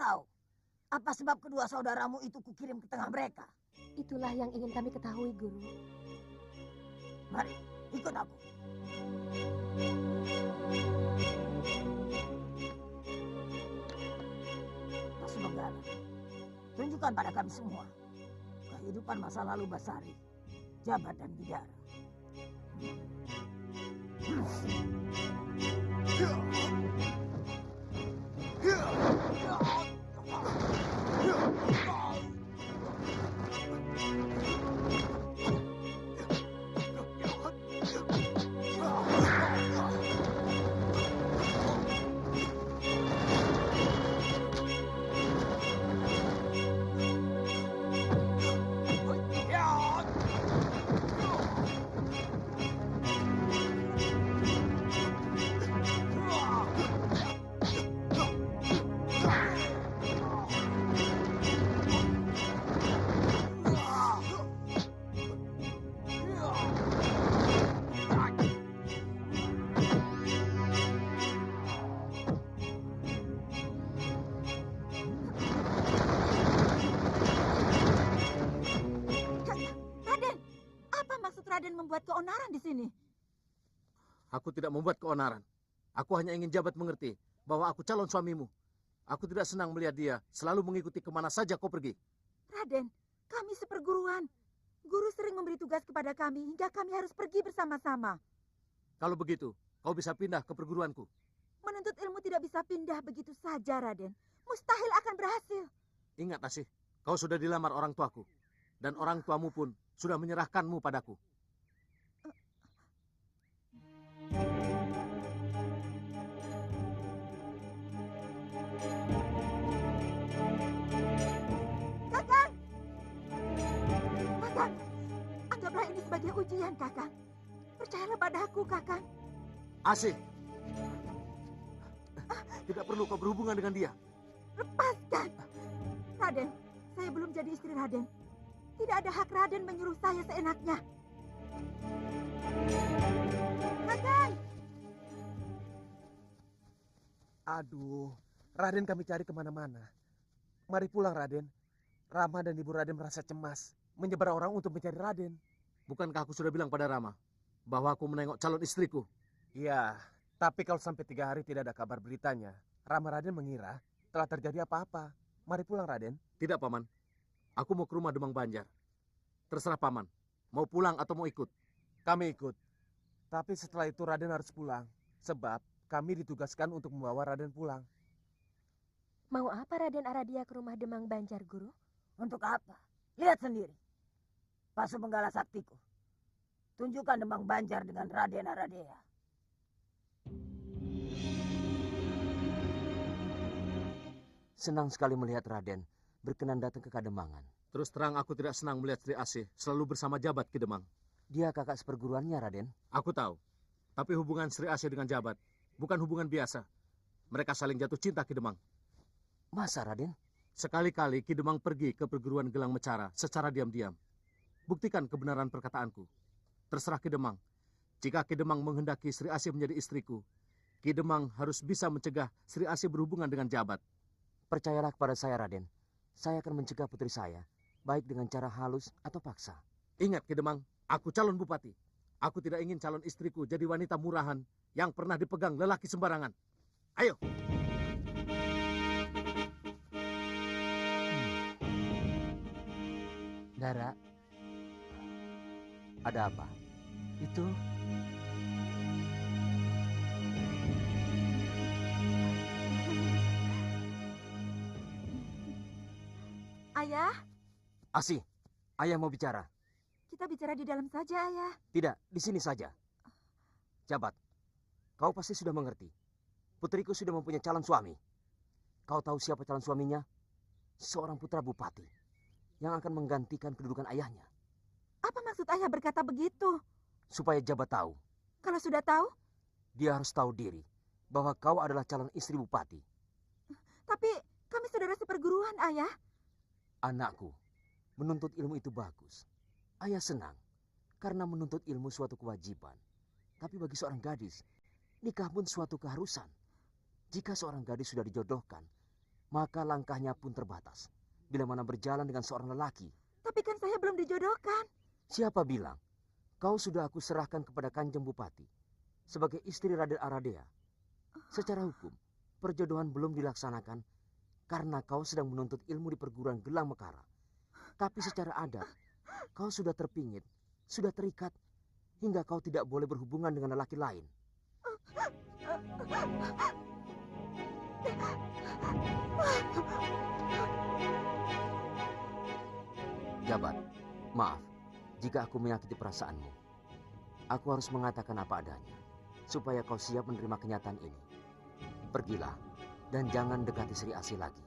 tahu apa sebab kedua saudaramu itu kukirim ke tengah mereka? Itulah yang ingin kami ketahui, Guru. Mari, ikut aku. Pasubenggala, tunjukkan pada kami semua kehidupan masa lalu Basari, Jabat dan Bidara. Raden membuat keonaran di sini? Aku tidak membuat keonaran. Aku hanya ingin Jabat mengerti bahwa aku calon suamimu. Aku tidak senang melihat dia selalu mengikuti kemana saja kau pergi. Raden, kami seperguruan. Guru sering memberi tugas kepada kami hingga kami harus pergi bersama-sama. Kalau begitu, kau bisa pindah ke perguruanku. Menuntut ilmu tidak bisa pindah begitu saja, Raden. Mustahil akan berhasil. Ingat, Asih, kau sudah dilamar orang tuaku. Dan orang tuamu pun sudah menyerahkanmu padaku. Kakang! Kakang, anggaplah ini sebagai ujian, Kakang. Percayalah padaku, Kakang. Asih, tidak perlu kau berhubungan dengan dia. Lepaskan. Raden, saya belum jadi istri Raden. Tidak ada hak Raden menyuruh saya seenaknya. Kakang! Aduh, Raden kami cari kemana-mana. Mari pulang, Raden. Rama dan Ibu Raden merasa cemas. Menyebar orang untuk mencari Raden. Bukankah aku sudah bilang pada Rama bahwa aku menengok calon istriku? Iya, tapi kalau sampai 3 hari tidak ada kabar beritanya, Rama Raden mengira telah terjadi apa-apa. Mari pulang, Raden. Tidak, Paman. Aku mau ke rumah Demang Banjar. Terserah Paman, mau pulang atau mau ikut. Kami ikut. Tapi setelah itu Raden harus pulang. Sebab kami ditugaskan untuk membawa Raden pulang. Mau apa Raden Aradia ke rumah Demang Banjar, Guru? Untuk apa? Lihat sendiri. Pasubenggala saktiku. Tunjukkan Demang Banjar dengan Raden Aradea. Senang sekali melihat Raden berkenan datang ke Kademangan. Terus terang aku tidak senang melihat Sri Asih selalu bersama Jabat Ki Demang. Dia kakak seperguruannya, Raden. Aku tahu. Tapi hubungan Sri Asih dengan Jabat bukan hubungan biasa. Mereka saling jatuh cinta Ki Demang. Masa, Raden? Sekali-kali Ki Demang pergi ke perguruan Gelang Mecara secara diam-diam. Buktikan kebenaran perkataanku. Terserah Ki Demang. Jika Ki Demang menghendaki Sri Asih menjadi istriku, Ki Demang harus bisa mencegah Sri Asih berhubungan dengan Jabat. Percayalah kepada saya, Raden. Saya akan mencegah putri saya, baik dengan cara halus atau paksa. Ingat, Ki Demang, aku calon bupati. Aku tidak ingin calon istriku jadi wanita murahan yang pernah dipegang lelaki sembarangan. Ayo! Dara, ada apa? Itu... Ayah, Asih, ayah mau bicara. kita bicara di dalam saja, Ayah. Tidak, di sini saja. Jabat, kau pasti sudah mengerti. Putriku sudah mempunyai calon suami. Kau tahu siapa calon suaminya? Seorang putra bupati yang akan menggantikan kedudukan ayahnya. Apa maksud Ayah berkata begitu? Supaya Jabat tahu, Kalau sudah tahu, dia harus tahu diri bahwa kau adalah calon istri bupati. tapi kami saudara seperguruan, Ayah. Anakku, menuntut ilmu itu bagus. Ayah senang, karena menuntut ilmu suatu kewajiban. Tapi bagi seorang gadis, nikah pun suatu keharusan. Jika seorang gadis sudah dijodohkan, maka langkahnya pun terbatas. Bila mana berjalan dengan seorang lelaki. Tapi kan saya belum dijodohkan. Siapa bilang? Kau sudah aku serahkan kepada Kanjeng Bupati sebagai istri Raden Aradea. Secara hukum, perjodohan belum dilaksanakan karena kau sedang menuntut ilmu di perguruan Gelang Mekara. Tapi secara adat, kau sudah terpingit, sudah terikat, hingga kau tidak boleh berhubungan dengan lelaki lain. Jabat, maaf jika aku menyakiti perasaanmu. Aku harus mengatakan apa adanya, supaya kau siap menerima kenyataan ini. Pergilah, dan jangan dekati Sri Asih lagi.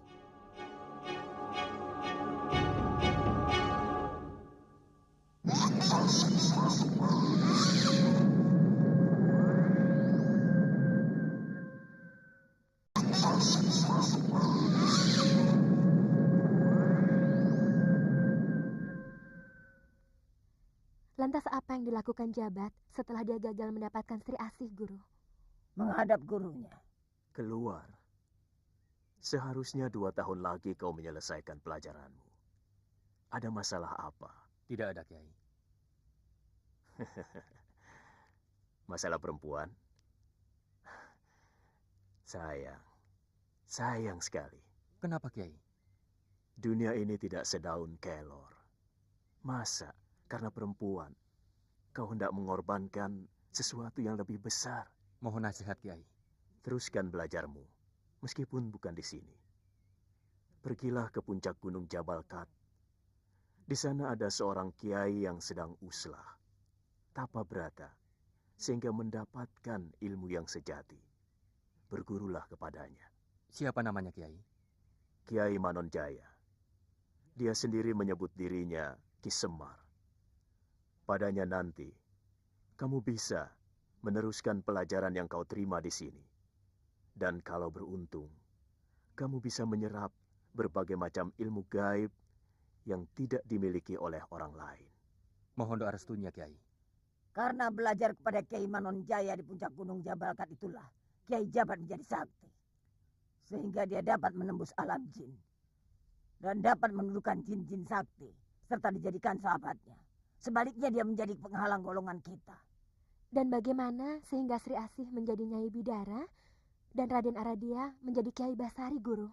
Lantas apa yang dilakukan Jabat setelah dia gagal mendapatkan Sri Asih, Guru? Menghadap gurunya. Keluar. Seharusnya 2 tahun lagi kau menyelesaikan pelajaranmu. Ada masalah apa? Tidak ada, Kiai. Masalah perempuan? Sayang sekali. Kenapa, Kiai? Dunia ini tidak sedaun kelor. Masa karena perempuan kau hendak mengorbankan sesuatu yang lebih besar? Mohon nasihat, Kiai. Teruskan belajarmu, meskipun bukan di sini. Pergilah ke puncak gunung Jabal Kat. Di sana ada seorang kiai yang sedang uslah, tapa brata, sehingga mendapatkan ilmu yang sejati. Bergurulah kepadanya. Siapa namanya, Kiai? Kiai Manonjaya. Dia sendiri menyebut dirinya Ki Semar. Padanya nanti, kamu bisa meneruskan pelajaran yang kau terima di sini. Dan kalau beruntung, kamu bisa menyerap berbagai macam ilmu gaib yang tidak dimiliki oleh orang lain. Mohon doa restunya, Kiai. Karena belajar kepada Kiai Manonjaya di puncak gunung Jabal Kat itulah Kiai Jabat menjadi sakti. Sehingga dia dapat menembus alam jin. Dan dapat menundukkan jin-jin sakti. Serta dijadikan sahabatnya. Sebaliknya dia menjadi penghalang golongan kita. Dan bagaimana sehingga Sri Asih menjadi Nyai Bidara dan Raden Aradia menjadi Kiai Basari, Guru?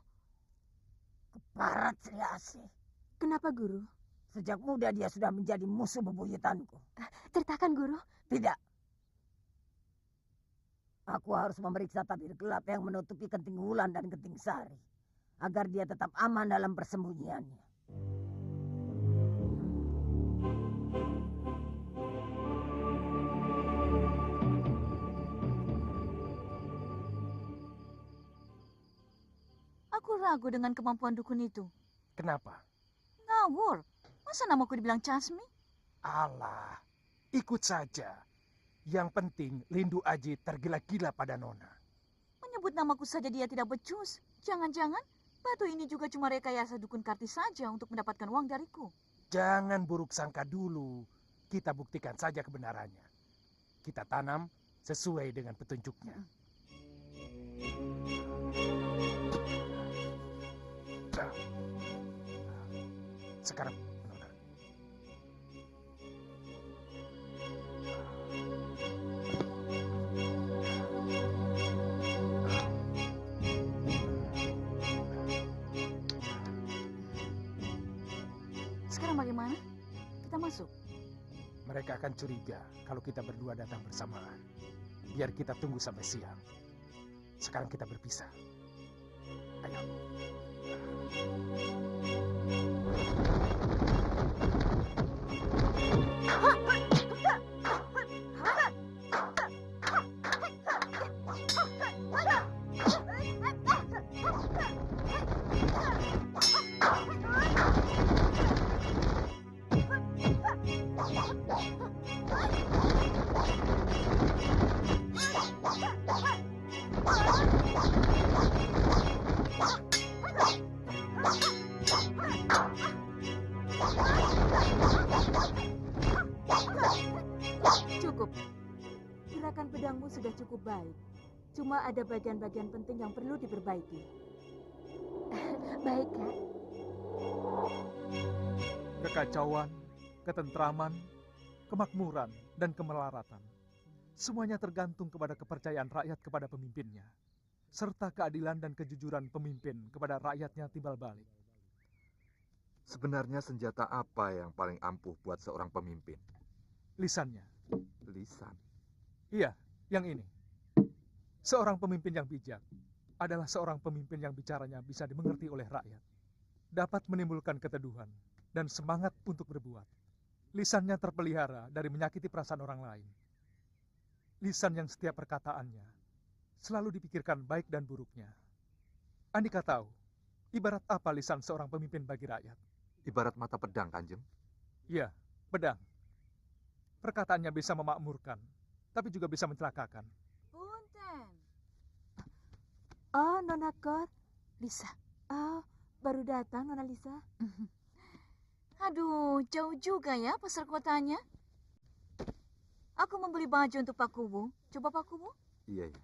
Keparat Sri Asih. Kenapa, Guru? Sejak muda dia sudah menjadi musuh bebuyutanku. Ceritakan, Guru. Tidak. Aku harus memeriksa tabir gelap yang menutupi Kenting Wulan dan Kenting Sari. Agar dia tetap aman dalam persembunyiannya. Aku ragu dengan kemampuan dukun itu. Kenapa? Ngawur. Masa namaku dibilang Casmi? Alah, ikut saja. Yang penting Lindu Aji tergila-gila pada Nona. Menyebut namaku saja dia tidak becus. Jangan-jangan batu ini juga cuma rekayasa dukun Karti saja untuk mendapatkan uang dariku. Jangan buruk sangka dulu. Kita buktikan saja kebenarannya. Kita tanam sesuai dengan petunjuknya. Sekarang, Nona. Sekarang bagaimana? Kita masuk. Mereka akan curiga kalau kita berdua datang bersamaan. Biar kita tunggu sampai siang. Sekarang kita berpisah. Ayo. Cukup. Gerakan pedangmu sudah cukup baik. Cuma ada bagian-bagian penting yang perlu diperbaiki. Baik, Kak. Kekacauan, ketentraman, kemakmuran, dan kemelaratan. Semuanya tergantung kepada kepercayaan rakyat kepada pemimpinnya, serta keadilan dan kejujuran pemimpin kepada rakyatnya timbal balik. Sebenarnya senjata apa yang paling ampuh buat seorang pemimpin? Lisannya. Lisan. Iya, yang ini. Seorang pemimpin yang bijak adalah seorang pemimpin yang bicaranya bisa dimengerti oleh rakyat, dapat menimbulkan keteduhan dan semangat untuk berbuat. Lisannya terpelihara dari menyakiti perasaan orang lain. Lisan yang setiap perkataannya selalu dipikirkan baik dan buruknya. Andika tahu, ibarat apa lisan seorang pemimpin bagi rakyat? Ibarat mata pedang, Kanjeng. Iya, pedang. Perkataannya bisa memakmurkan, tapi juga bisa mencelakakan. Punten. Oh, Nona Kor. Lisa. Oh, baru datang, Nona Lisa. Aduh, jauh juga ya pasar kotanya. Aku membeli baju untuk Pak Kubu. Coba Pak Kubu. Iya, iya.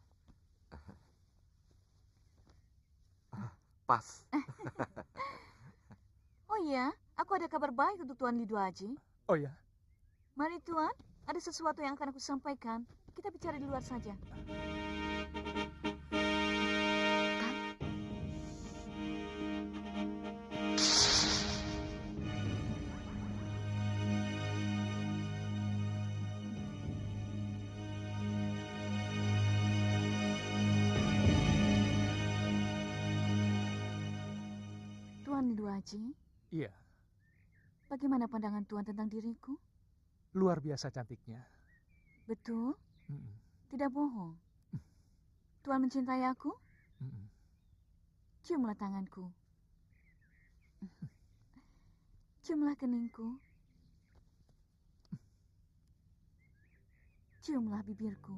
Pas. Oh iya, aku ada kabar baik untuk Tuan Lidu Aji. Oh ya? Mari Tuan, ada sesuatu yang akan aku sampaikan. Kita bicara di luar saja. Tuan Lidu Aji, Iya, bagaimana pandangan Tuan tentang diriku? luar biasa cantiknya. Betul? Mm-mm, Tidak bohong. Tuan mencintai aku? mm-mm. Ciumlah tanganku. Ciumlah keningku. Ciumlah bibirku.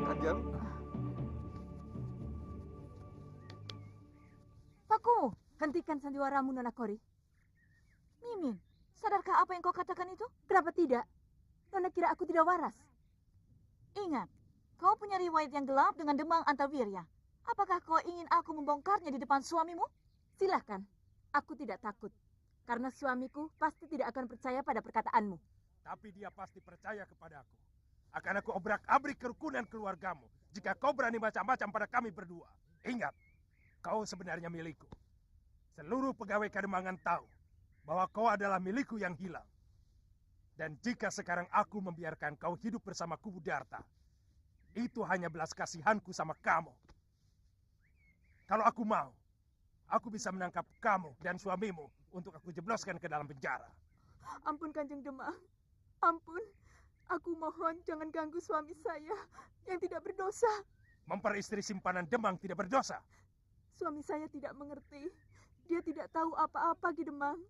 Kanjeng. Paku, Hentikan sandiwaramu, Nona Kori. Mimin, sadarkah apa yang kau katakan itu? Kenapa tidak? Nona kira aku tidak waras. Ingat, kau punya riwayat yang gelap dengan Demang Antawirya. Apakah kau ingin aku membongkarnya di depan suamimu? Silahkan. Aku tidak takut. Karena suamiku pasti tidak akan percaya pada perkataanmu. Tapi dia pasti percaya kepadaku. Akan aku obrak-abrik kerukunan keluargamu jika kau berani macam-macam pada kami berdua. Ingat, kau sebenarnya milikku. Seluruh pegawai Kademangan tahu bahwa kau adalah milikku yang hilang. Dan jika sekarang aku membiarkan kau hidup bersama Kubu Darta, itu hanya belas kasihanku sama kamu. Kalau aku mau, aku bisa menangkap kamu dan suamimu untuk aku jebloskan ke dalam penjara. Ampun, Kanjeng Demang. Ampun. Aku mohon jangan ganggu suami saya yang tidak berdosa. Memperistri simpanan Demang tidak berdosa. Suami saya tidak mengerti. Dia tidak tahu apa-apa, Ki Demang.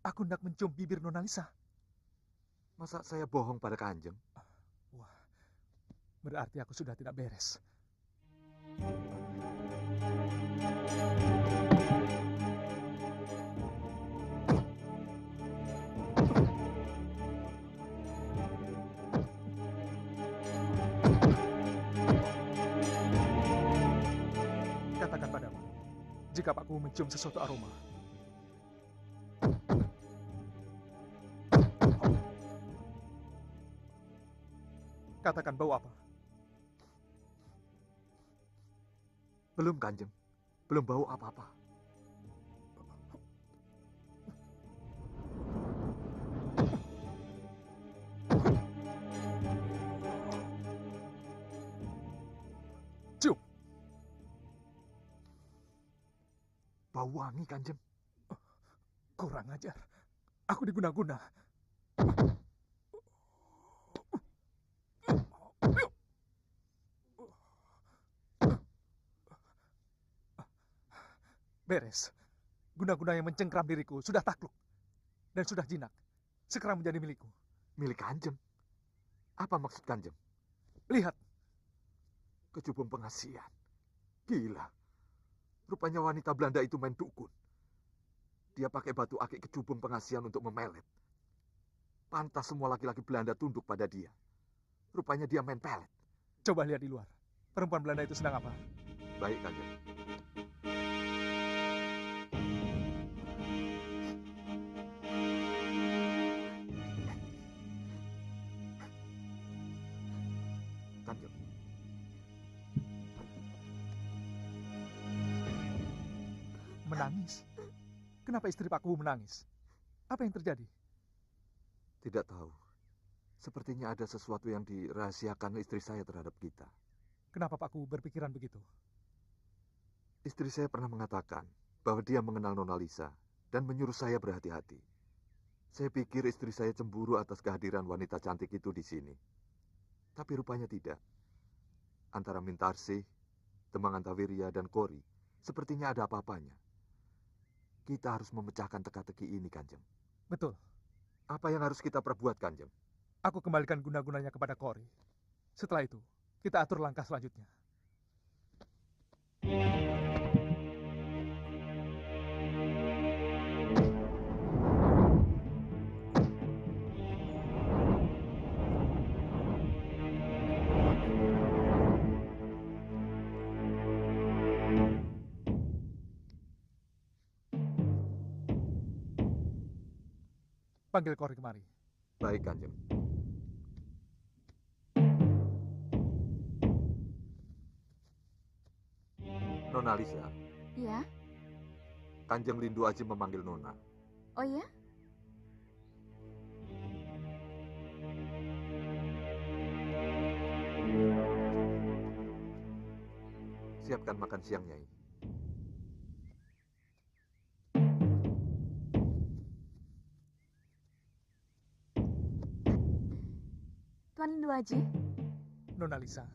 Aku hendak mencium bibir Nona Lisa. Masa saya bohong pada Kanjeng? Wah, berarti aku sudah tidak beres. Katakan padamu, jika Pak Kubu mencium sesuatu aroma. Katakan bau apa? Belum, Kanjeng. Belum bau apa-apa. Cium. Bau wangi, Kanjeng. Kurang ajar. Aku diguna-guna. Beres. Guna-guna yang mencengkram diriku sudah takluk. Dan sudah jinak. Sekarang menjadi milikku. Milik Kanjeng. Apa maksud Kanjeng? Lihat. Kecubung pengasian. Gila. Rupanya wanita Belanda itu main dukun. Dia pakai batu akik kecubung pengasian untuk memelet. Pantas semua laki-laki Belanda tunduk pada dia. Rupanya dia main pelet. Coba lihat di luar. Perempuan Belanda itu sedang apa? Baik, Kanjeng. Kanjeng. Menangis? Kenapa istri Pak Kubu menangis? Apa yang terjadi? Tidak tahu. Sepertinya ada sesuatu yang dirahasiakan istri saya terhadap kita. Kenapa Pak Kubu berpikiran begitu? Istri saya pernah mengatakan bahwa dia mengenal Nona Lisa dan menyuruh saya berhati-hati. Saya pikir istri saya cemburu atas kehadiran wanita cantik itu di sini. Tapi rupanya tidak. Antara Mintarsih, Temang Antawiria, dan Kori, sepertinya ada apa-apanya. Kita harus memecahkan teka-teki ini, Kanjeng. Betul. Apa yang harus kita perbuat, Kanjeng? Aku kembalikan guna-gunanya kepada Kori. Setelah itu, kita atur langkah selanjutnya. Panggil Kori kemari. Baik, Kanjeng. Nona Lisa, Ya? Kanjeng Lindu Aji memanggil Nona. Oh ya? Siapkan makan siang, Nyai. Tuan Lindu Aji, Nona Lisa.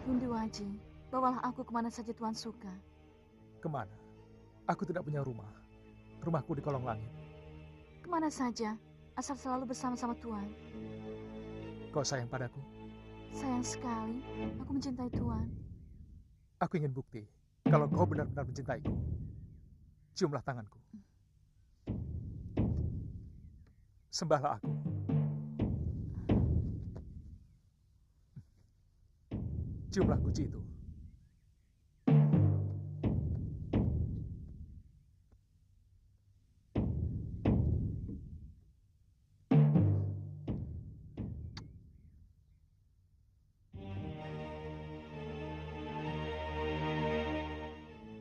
Lindu Aji, bawalah aku kemana saja Tuan suka. Kemana? Aku tidak punya rumah. Rumahku di kolong langit. Kemana saja, asal selalu bersama-sama Tuan. Kau sayang padaku? Sayang sekali, aku mencintai Tuan. Aku ingin bukti kalau kau benar-benar mencintaiku. Ciumlah tanganku. Sembahlah aku. Ciumlah guci itu.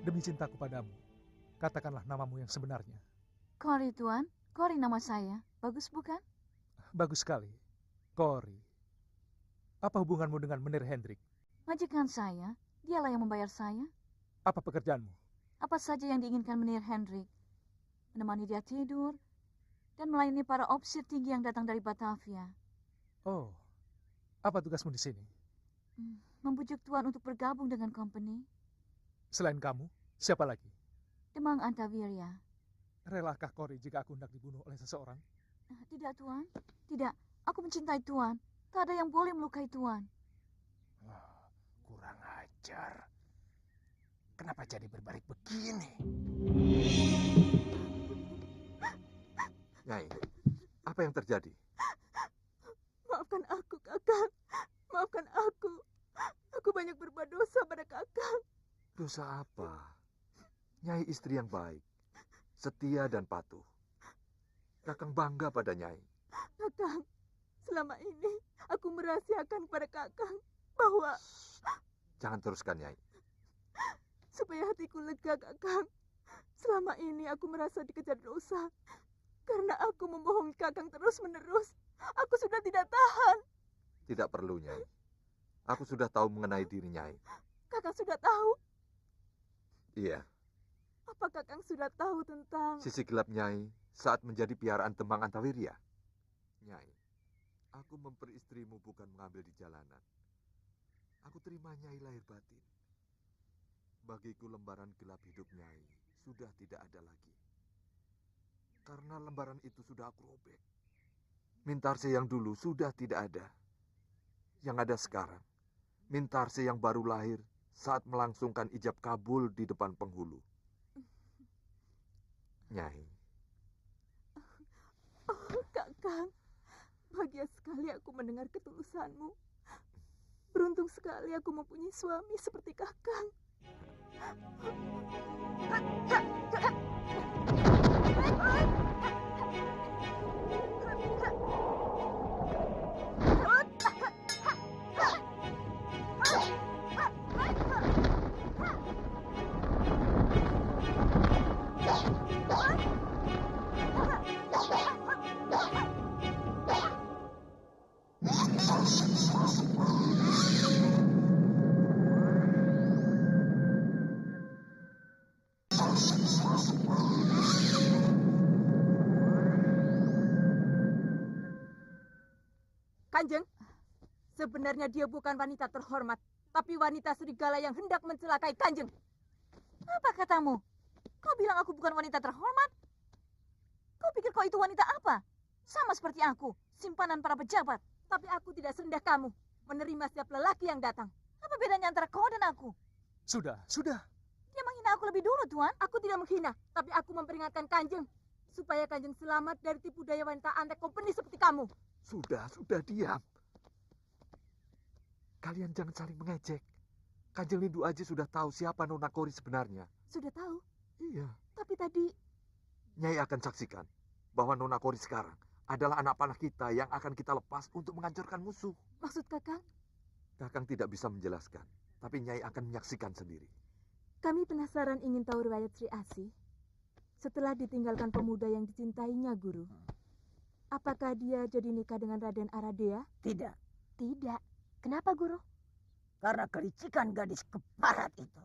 Demi cintaku padamu, katakanlah namamu yang sebenarnya. Kori Tuan, Kori nama saya. Bagus bukan? Bagus sekali. Kori. Apa hubunganmu dengan Menir Hendrik? Majikan saya, dialah yang membayar saya. Apa pekerjaanmu? Apa saja yang diinginkan Menir Hendrik. Menemani dia tidur, dan melayani para opsir tinggi yang datang dari Batavia. Oh, apa tugasmu di sini? Membujuk Tuan untuk bergabung dengan company. Selain kamu, siapa lagi? Temang Antawiria. Relakah Kori jika aku hendak dibunuh oleh seseorang? Tidak, Tuan. Tidak, aku mencintai Tuan. Tak ada yang boleh melukai Tuan. Kurang ajar. Kenapa jadi berbalik begini? Nyai, apa yang terjadi? Maafkan aku, Kakang. Maafkan aku. Aku banyak berbuat dosa pada Kakang. Dosa apa? Nyai istri yang baik, setia dan patuh. Kakang bangga pada Nyai. Kakang, selama ini aku merahasiakan kepada Kakang bahwa... Jangan teruskan, Nyai. Supaya hatiku lega, Kakang. Selama ini aku merasa dikejar dosa. Karena aku membohongi Kakang terus-menerus. Aku sudah tidak tahan. Tidak perlu, Nyai. Aku sudah tahu mengenai diri Nyai. Kakang sudah tahu? Iya, Apa Kakang sudah tahu tentang... sisi gelap Nyai saat menjadi piaraan Temang Antawiria. Nyai, Aku memperistrimu bukan mengambil di jalanan. Aku terima Nyai lahir batin. Bagiku lembaran gelap hidup Nyai sudah tidak ada lagi. Karena lembaran itu sudah aku robek. Mintarse yang dulu sudah tidak ada. Yang ada sekarang, Mintarse yang baru lahir saat melangsungkan ijab kabul di depan penghulu. Nyai. Oh, Kakang. Bahagia sekali aku mendengar ketulusanmu. Beruntung sekali aku mempunyai suami seperti Kakang. Kanjeng, sebenarnya dia bukan wanita terhormat, tapi wanita serigala yang hendak mencelakai Kanjeng. Apa katamu? Kau bilang aku bukan wanita terhormat? Kau pikir kau itu wanita apa? Sama seperti aku, simpanan para pejabat. Tapi aku tidak serendah kamu, menerima setiap lelaki yang datang. Apa bedanya antara kau dan aku? Sudah. Dia menghina aku lebih dulu, Tuan. Aku tidak menghina, tapi aku memperingatkan Kanjeng, supaya Kanjeng selamat dari tipu daya wanita antek kompeni seperti kamu. Sudah diam. Kalian jangan saling mengejek. Kanjeng Lindu Aji sudah tahu siapa Nona Kori sebenarnya. Sudah tahu? Iya. Tapi tadi... Nyai akan saksikan bahwa Nona Kori sekarang adalah anak panah kita yang akan kita lepas untuk menghancurkan musuh. Maksud Kakang? Kakang tidak bisa menjelaskan, tapi Nyai akan menyaksikan sendiri. Kami penasaran ingin tahu riwayat Sri Asih. Setelah ditinggalkan pemuda yang dicintainya, Guru. Apakah dia jadi nikah dengan Raden Aradea? Tidak. Tidak. Kenapa, Guru? Karena kelicikan gadis keparat itu.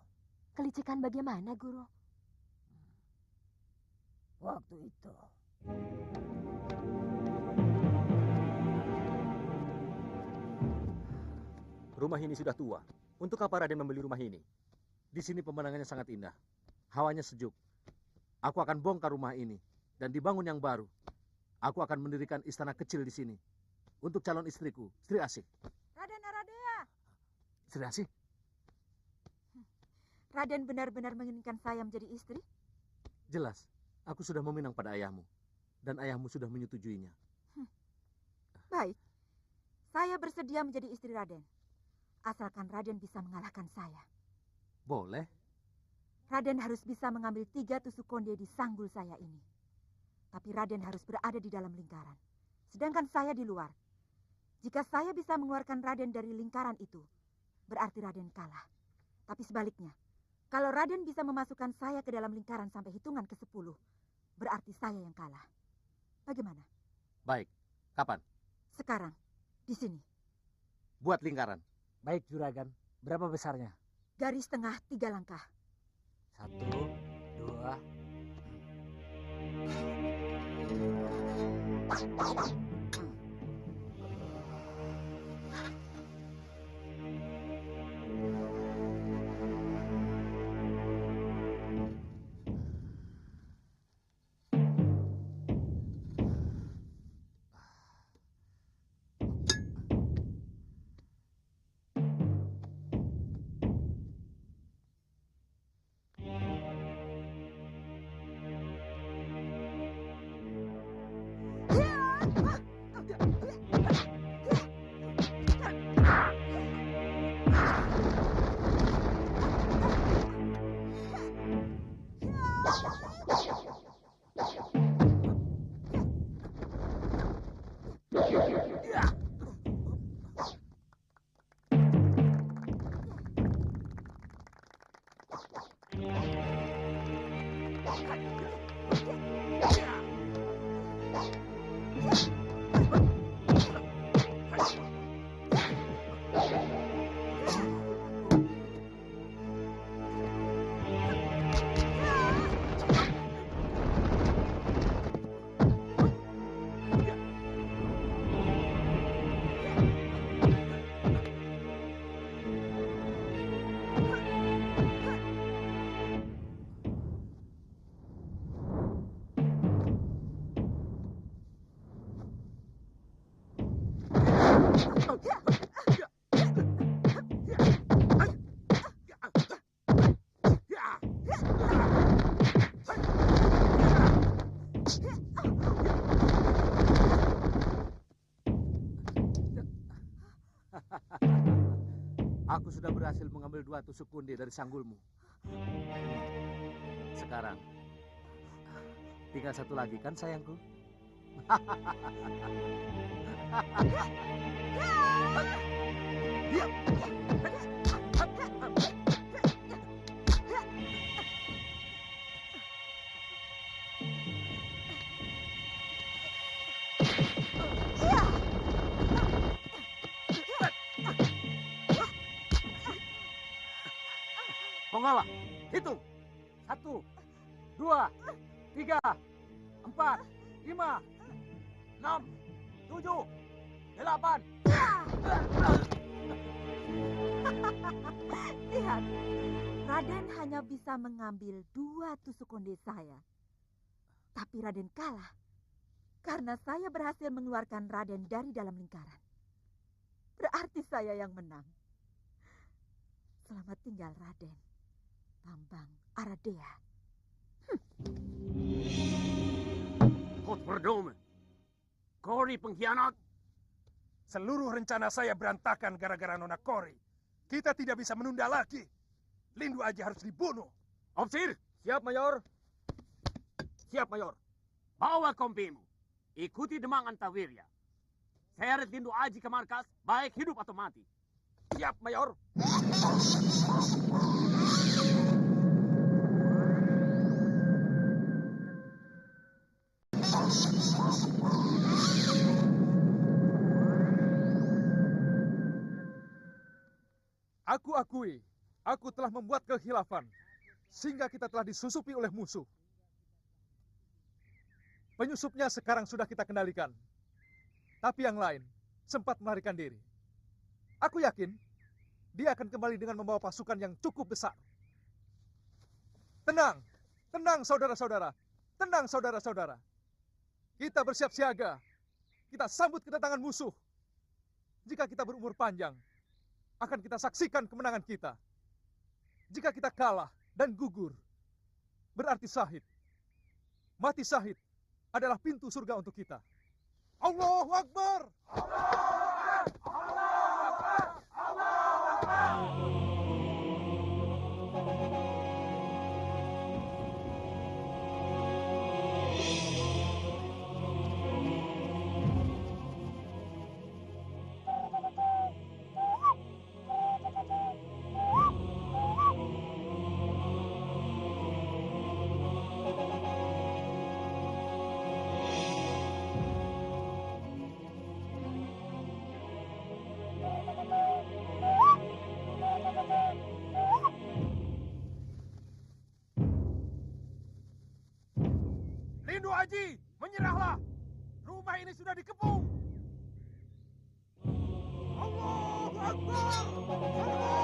Kelicikan bagaimana, Guru? Waktu itu. Rumah ini sudah tua. Untuk apa Raden membeli rumah ini? Di sini pemandangannya sangat indah. Hawanya sejuk. Aku akan bongkar rumah ini dan dibangun yang baru. Aku akan mendirikan istana kecil di sini untuk calon istriku, Sri Asih. Raden Aradea. Sri Asih? Raden benar-benar menginginkan saya menjadi istri? Jelas. Aku sudah meminang pada ayahmu dan ayahmu sudah menyetujuinya. Baik. Saya bersedia menjadi istri Raden. Asalkan Raden bisa mengalahkan saya. Boleh. Raden harus bisa mengambil 3 tusuk konde di sanggul saya ini. Tapi Raden harus berada di dalam lingkaran. Sedangkan saya di luar. Jika saya bisa mengeluarkan Raden dari lingkaran itu, berarti Raden kalah. Tapi sebaliknya, kalau Raden bisa memasukkan saya ke dalam lingkaran sampai hitungan ke-10, berarti saya yang kalah. Bagaimana? Baik. Kapan? Sekarang, di sini. Buat lingkaran. Baik, Juragan. Berapa besarnya? Garis tengah 3 langkah. 1, 2... Aku sudah berhasil mengambil 2 tusuk konde dari sanggulmu. Sekarang, tinggal 1 lagi kan sayangku? Ponggawa, hitung. 1, 2, 3, 4, 5, 6, 7, 8. Lihat, Raden hanya bisa mengambil 2 tusuk konde saya. Tapi Raden kalah karena saya berhasil mengeluarkan Raden dari dalam lingkaran. Berarti saya yang menang. Selamat tinggal Raden Bambang Aradea. Godverdomme. Kori pengkhianat. Seluruh rencana saya berantakan gara-gara Nona Kori. Kita tidak bisa menunda lagi. Lindu Aji harus dibunuh. Ofsir, siap Mayor. Siap Mayor. Bawa kompimu. Ikuti Demang Antawirya. Seret Lindu Aji ke markas, baik hidup atau mati. Siap Mayor. Aku akui, aku telah membuat kekhilafan, sehingga kita telah disusupi oleh musuh. Penyusupnya sekarang sudah kita kendalikan, tapi yang lain sempat melarikan diri. Aku yakin, dia akan kembali dengan membawa pasukan yang cukup besar. Tenang, tenang saudara-saudara, tenang saudara-saudara. Kita bersiap siaga, kita sambut kedatangan musuh. Jika kita berumur panjang, akan kita saksikan kemenangan kita. Jika kita kalah dan gugur, berarti syahid. Mati syahid adalah pintu surga untuk kita. Allahu Akbar! Allahu Akbar! Allahu Akbar! Allahu Akbar! Lindu Aji, menyerahlah. Rumah ini sudah dikepung. Allahu Akbar!